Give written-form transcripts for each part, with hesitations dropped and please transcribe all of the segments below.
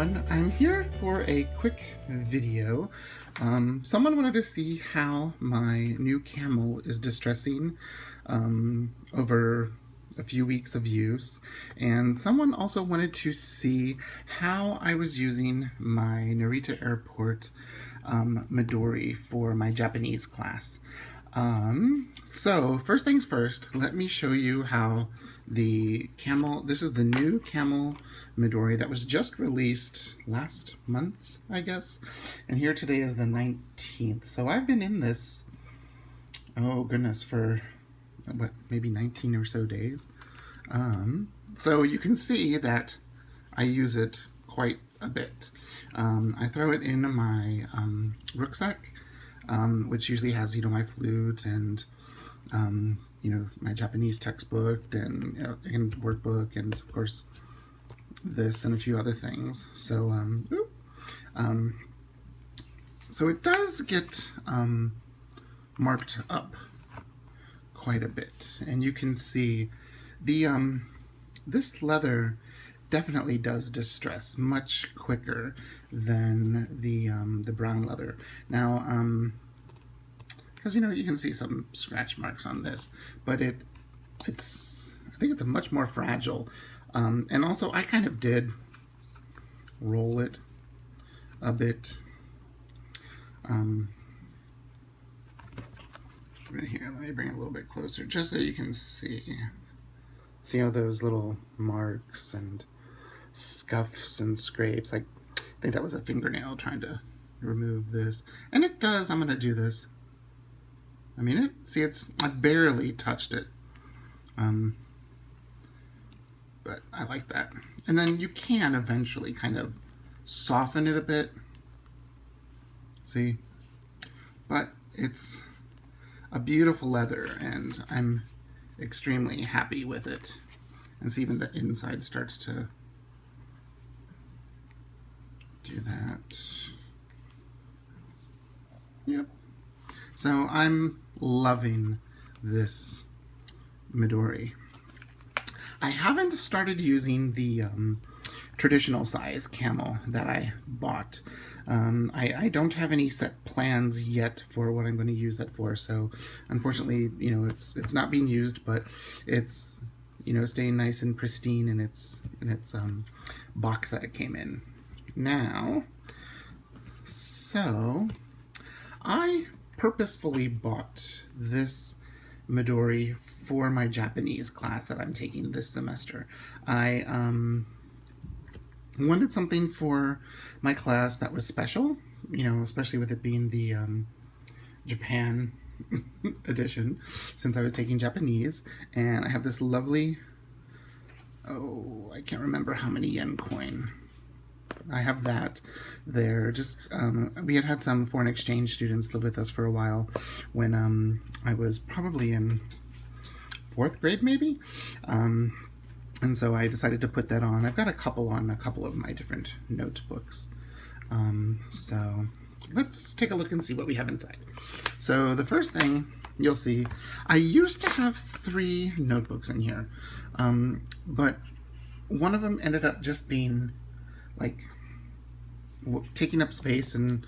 everyone, I'm here for a quick video. Someone wanted to see how my new Camel is distressing over a few weeks of use, and someone also wanted to see how I was using my Narita Airport Midori for my Japanese class. So first things first, let me show you how the Camel, this is the new Camel Midori that was just released last month, I guess. And here today is the 19th. So I've been in this, oh goodness, for what, maybe 19 or so days. So you can see that I use it quite a bit. I throw it in my rucksack, which usually has, my flute and my Japanese textbook and and workbook, and of course this and a few other things. So so it does get marked up quite a bit, and you can see the this leather definitely does distress much quicker than the brown leather. Now, because you can see some scratch marks on this, but I think it's a much more fragile. And also, I kind of did roll it a bit. Right here, let me bring it a little bit closer, just so you can see. See how those little marks and scuffs and scrapes? I think that was a fingernail trying to remove this, and it does. I'm gonna do this. I mean, I barely touched it, but I like that. And then you can eventually kind of soften it a bit, see? But it's a beautiful leather, and I'm extremely happy with it. And see, even the inside starts to do that. Yep. So I'm loving this Midori. I haven't started using the traditional size camel that I bought. I don't have any set plans yet for what I'm going to use that for, so unfortunately, it's not being used, but it's staying nice and pristine in its box that it came in. Now, so I purposefully bought this Midori for my Japanese class that I'm taking this semester. I wanted something for my class that was special, especially with it being the Japan edition, since I was taking Japanese. And I have this lovely, I can't remember how many yen coin. I have that there. Just we had some foreign exchange students live with us for a while when I was probably in 4th grade, maybe. And so I decided to put that on. I've got a couple on a couple of my different notebooks. So let's take a look and see what we have inside. So the first thing you'll see, I used to have 3 notebooks in here, but one of them ended up just being like taking up space and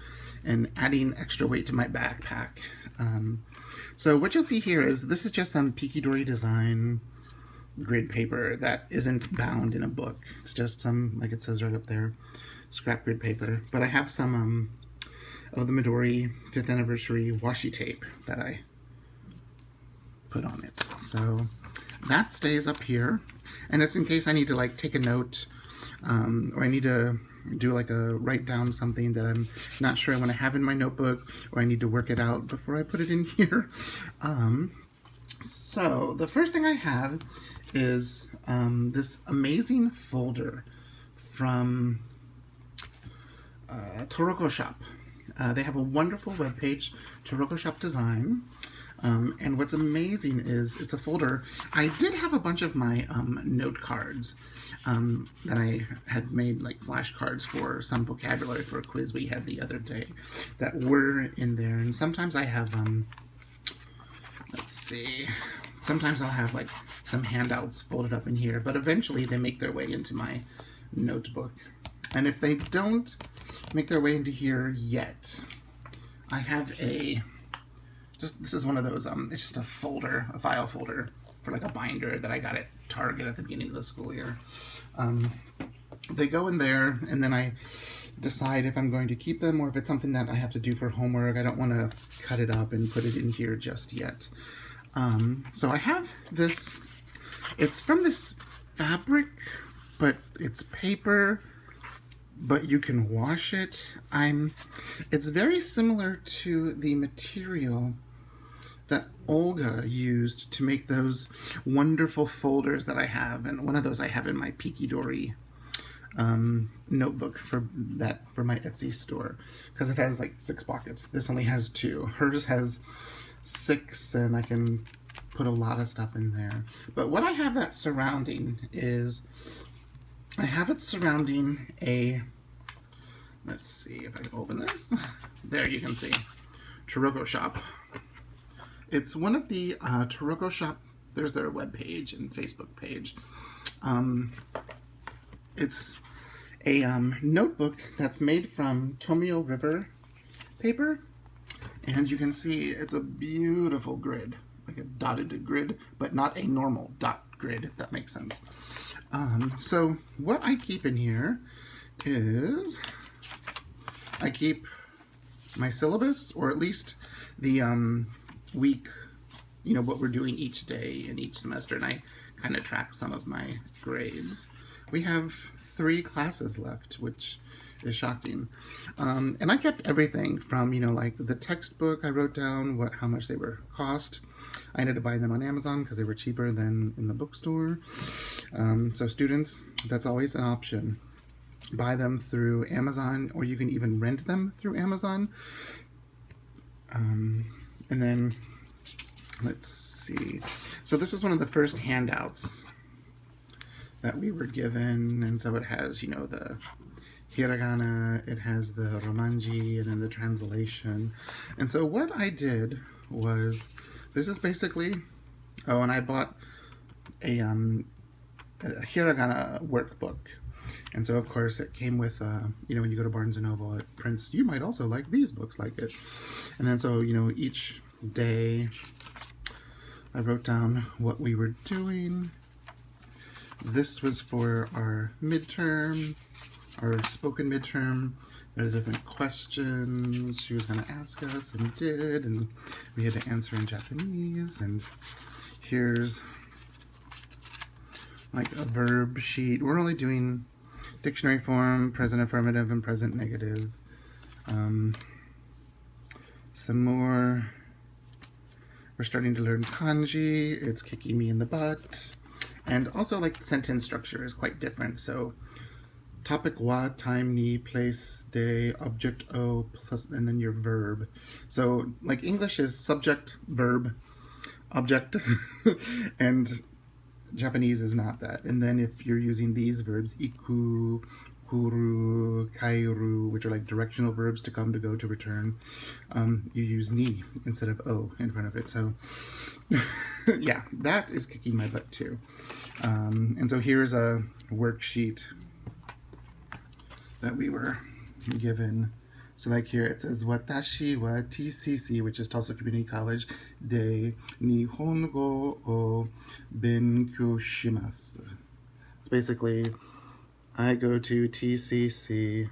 adding extra weight to my backpack. So what you'll see here is this is just some Pikidori design grid paper that isn't bound in a book. It's just some, like it says right up there, scrap grid paper. But I have some of the Midori 5th anniversary washi tape that I put on it. So that stays up here, and it's in case I need to take a note, or I need to do write down something that I'm not sure I want to have in my notebook, or I need to work it out before I put it in here. So the first thing I have is this amazing folder from Toroko Shop. They have a wonderful webpage, Toroko Shop Design. And what's amazing is it's a folder. I did have a bunch of my note cards that I had made flashcards for some vocabulary for a quiz we had the other day that were in there. And sometimes I have, let's see, sometimes I'll have some handouts folded up in here, but eventually they make their way into my notebook. And if they don't make their way into here yet, I have this is one of those, it's just a folder, a file folder for like a binder that I got at Target at the beginning of the school year. They go in there, and then I decide if I'm going to keep them or if it's something that I have to do for homework. I don't want to cut it up and put it in here just yet. So I have this, it's from this fabric, but it's paper, but you can wash it. It's very similar to the material that Olga used to make those wonderful folders that I have, and one of those I have in my Pikidori notebook for my Etsy store, because it has like 6 pockets. This only has 2. Hers has 6, and I can put a lot of stuff in there. But what I have that surrounding is, I have it surrounding a, let's see if I can open this. There you can see, Taroko Shop. It's one of the Taroko Shop, there's their webpage and Facebook page. It's a notebook that's made from Tomio River paper, and you can see it's a beautiful grid, like a dotted grid, but not a normal dot grid, if that makes sense. So what I keep in here is, I keep my syllabus, or at least the week, what we're doing each day in each semester, and I kind of track some of my grades. We have 3 classes left, which is shocking. And I kept everything from, like the textbook. I wrote down how much they were cost. I ended up buying them on Amazon because they were cheaper than in the bookstore. So students, that's always an option. Buy them through Amazon, or you can even rent them through Amazon. And then, let's see. So this is one of the first handouts that we were given, and so it has, the hiragana, it has the romanji, and then the translation. And so what I did was, this is basically, and I bought a hiragana workbook. And so, of course, it came with, when you go to Barnes & Noble, it prints, you might also like these books like it. And then so, each day I wrote down what we were doing. This was for our midterm, our spoken midterm. There's different questions she was going to ask us, and did, and we had to answer in Japanese. And here's like a verb sheet. We're only doing dictionary form, present affirmative, and present negative. Some more. We're starting to learn kanji. It's kicking me in the butt. And also, like, sentence structure is quite different. So, topic wa, time ni, place, day, object o, plus, and then your verb. So, like, English is subject, verb, object, and Japanese is not that. And then if you're using these verbs, iku, kuru, kairu, which are like directional verbs, to come, to go, to return, you use ni instead of o in front of it. So yeah, that is kicking my butt too. And so here's a worksheet that we were given. So like here it says, Watashi wa TCC, which is Tulsa Community College, de Nihongo o benkyou shimasu. It's basically, I go to TCC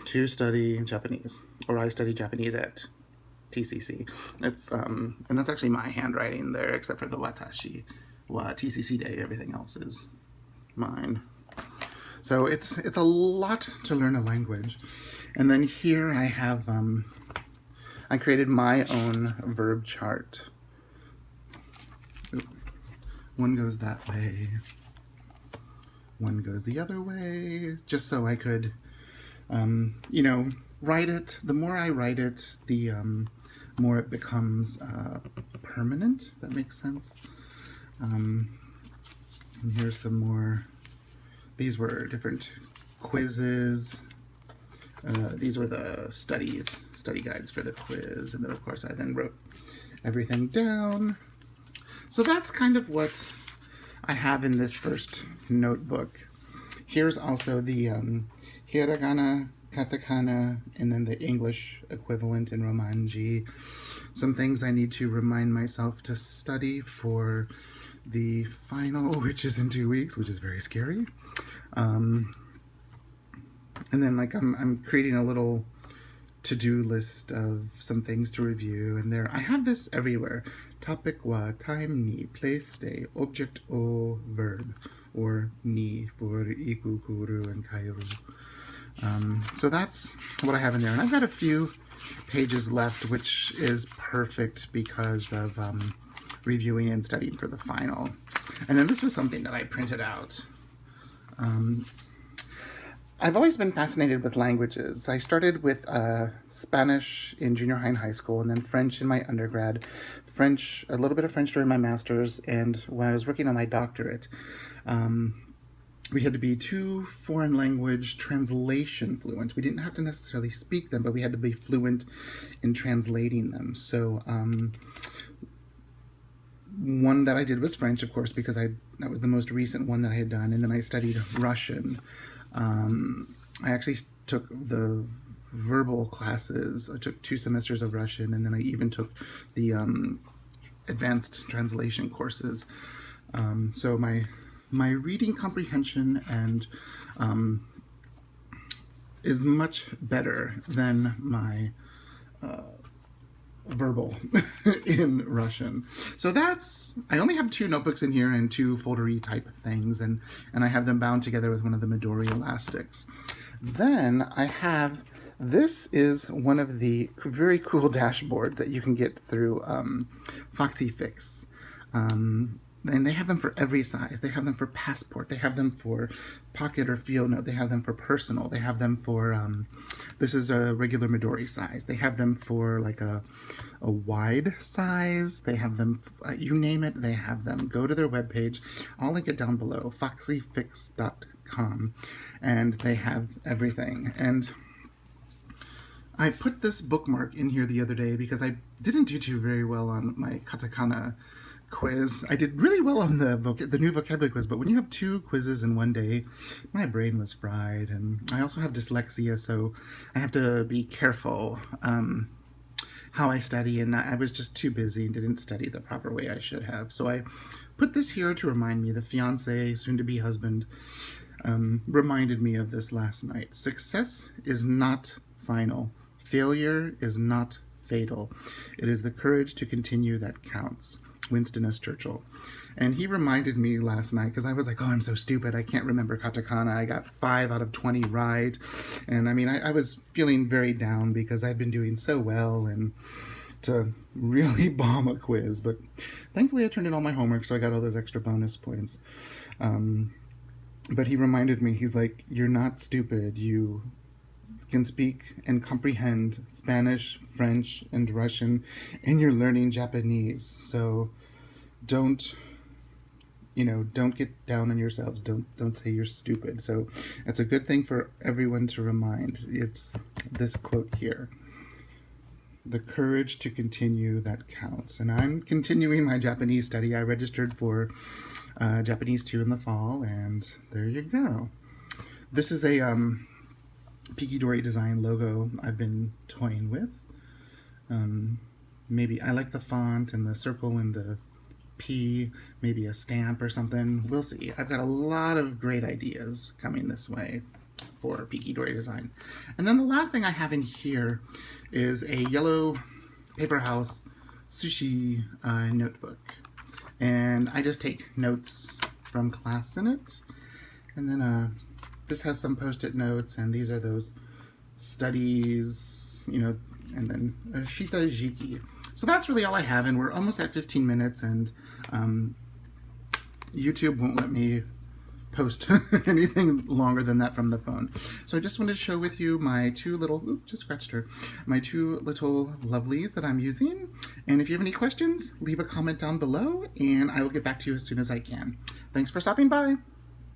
to study Japanese, or I study Japanese at TCC. It's and that's actually my handwriting there, except for the Watashi wa TCC day. Everything else is mine. So it's a lot to learn a language. And then here I have, I created my own verb chart. Oop. One goes that way, one goes the other way, just so I could, write it. The more I write it, the more it becomes permanent, if that makes sense. And here's some more. These were different quizzes. These were the study guides for the quiz. And then, of course, I then wrote everything down. So that's kind of what I have in this first notebook. Here's also the hiragana, katakana, and then the English equivalent in Romanji. Some things I need to remind myself to study for the final, which is in 2 weeks, which is very scary. And then like I'm creating a little to-do list of some things to review, and there I have this everywhere. Topic wa time ni, place de, object o verb, or ni for iku, kuru, and kairu. So that's what I have in there, and I've got a few pages left, which is perfect because of reviewing and studying for the final. And then this was something that I printed out. I've always been fascinated with languages. I started with Spanish in junior high and high school, and then French in my undergrad, French, a little bit of French during my master's, and when I was working on my doctorate, we had to be 2 foreign language translation fluent. We didn't have to necessarily speak them, but we had to be fluent in translating them. So one that I did was French, of course, because that was the most recent one that I had done, and then I studied Russian. I actually took the verbal classes. I took 2 semesters of Russian, and then I even took the advanced translation courses. So my reading comprehension and is much better than my verbal in Russian. So I only have 2 notebooks in here and 2 foldery type things, and I have them bound together with one of the Midori elastics. Then I have, this is one of the very cool dashboards that you can get through Foxy Fix. And they have them for every size. They have them for passport. They have them for pocket or field note. They have them for personal. They have them for, this is a regular Midori size. They have them for like a wide size. They have them, you name it, they have them. Go to their webpage. I'll link it down below, foxyfix.com. And they have everything. And I put this bookmark in here the other day because I didn't do too very well on my katakana quiz. I did really well on the new vocabulary quiz, but when you have 2 quizzes in one day, my brain was fried, and I also have dyslexia, so I have to be careful how I study, and I was just too busy and didn't study the proper way I should have. So I put this here to remind me. The fiance, soon-to-be husband, reminded me of this last night. Success is not final. Failure is not fatal. It is the courage to continue that counts. Winston S. Churchill. And he reminded me last night, because I was like, oh, I'm so stupid, I can't remember katakana. I got 5 out of 20 right. And I mean, I was feeling very down because I'd been doing so well and to really bomb a quiz. But thankfully I turned in all my homework, so I got all those extra bonus points. But he reminded me, he's like, you're not stupid. You can speak and comprehend Spanish, French, and Russian, and you're learning Japanese. So don't get down on yourselves. Don't say you're stupid. So it's a good thing for everyone to remind. It's this quote here. The courage to continue that counts. And I'm continuing my Japanese study. I registered for Japanese 2 in the fall, and there you go. This is a Pikidori design logo I've been toying with. Maybe I like the font and the circle and the P, maybe a stamp or something. We'll see. I've got a lot of great ideas coming this way for Pikidori design. And then the last thing I have in here is a yellow paper house sushi notebook. And I just take notes from class in it. And then this has some post-it notes, and these are those studies, and then Shita Jiki. So that's really all I have, and we're almost at 15 minutes, and YouTube won't let me post anything longer than that from the phone. So I just wanted to show with you my 2 little, just scratched her, my 2 little lovelies that I'm using. And if you have any questions, leave a comment down below, and I will get back to you as soon as I can. Thanks for stopping by.